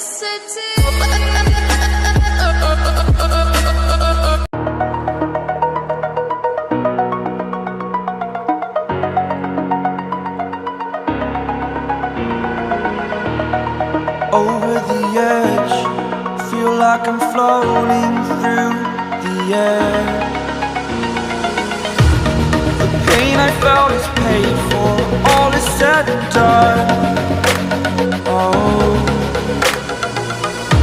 Over the edge, feel like I'm floating through the air. The pain I felt is paid for, all is said and done. Oh,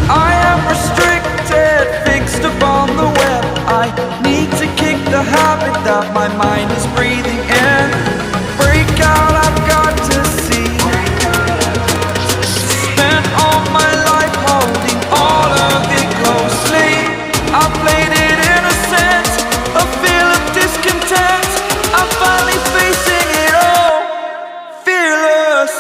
I am restricted, fixed upon the web. I need to kick the habit that my mind is breathing in. Break out, I've got to see. Spent all my life holding all of it closely. I played it innocent, a feel of discontent. I'm finally facing it all, fearless.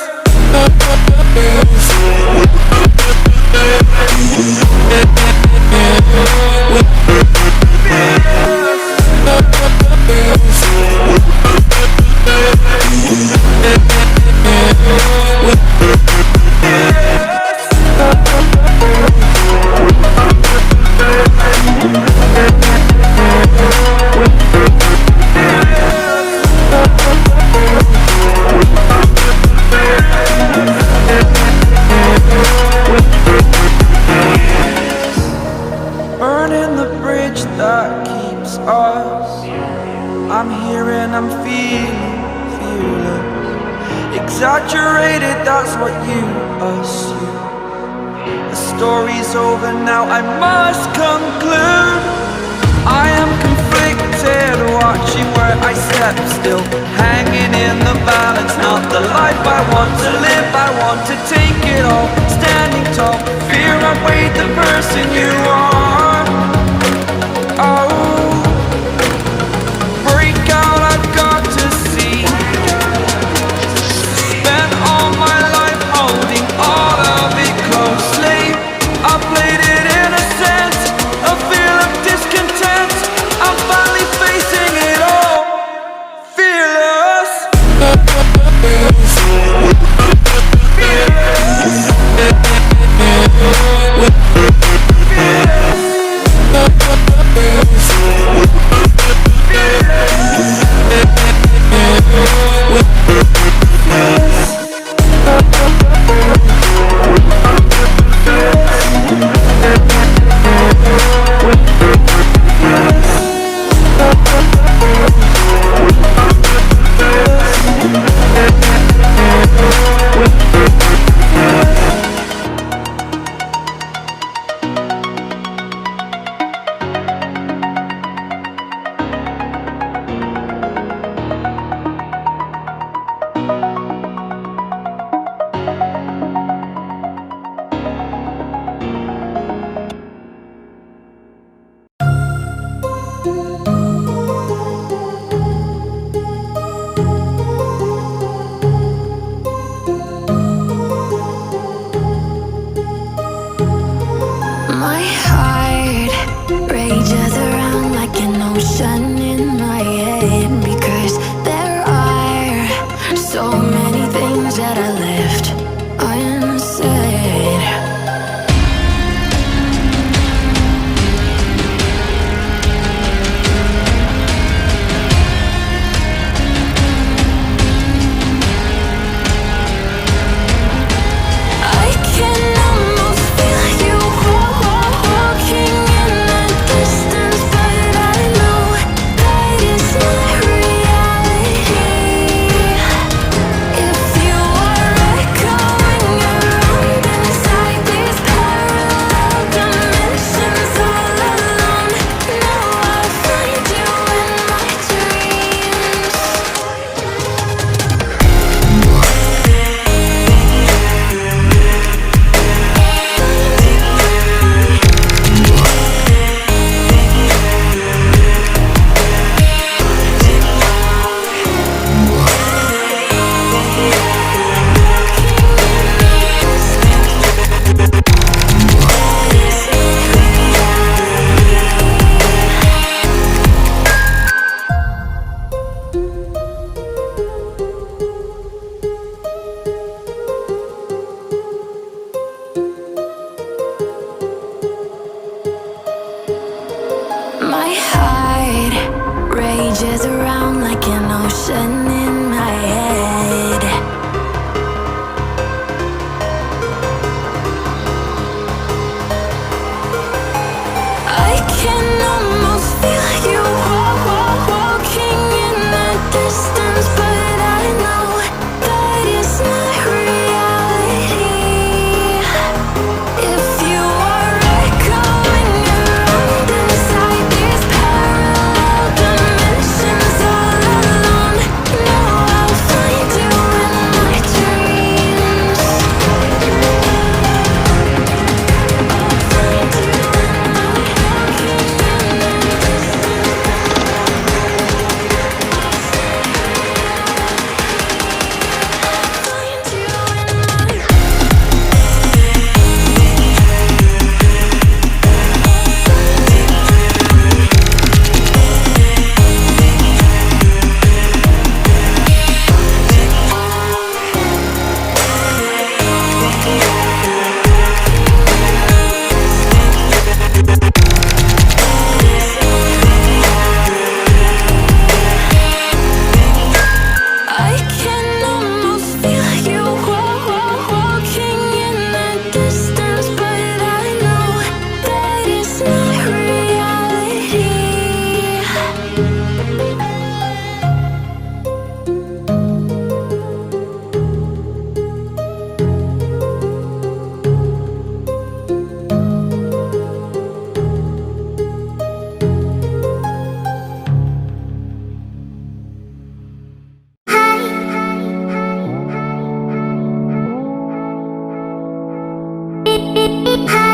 Burning the bridge that keeps us. I'm here and I'm feeling fearless. Exaggerated, that's what you assume. The story's over now, I must conclude. I am conflicted, watching where I step still, hanging in the balance. Not the life I want to live, I want to take it all. Standing tall, fear outweighed the person you are. Oh, break out, I've got to see. Spent all my life holding all of it closely. I played it innocent, a feel of discontent. I'm finally facing it all, fearless. Fearless. Images around like an ocean in my head. I can almost feel you walking in the distance, but I know that it's not reality. If you are echoing around inside these parallel dimensions all alone, know I'll find you in my dreams. I'll find you in my walking in the I can almost feel you walking in the distance, but I know that it's not reality. Hi.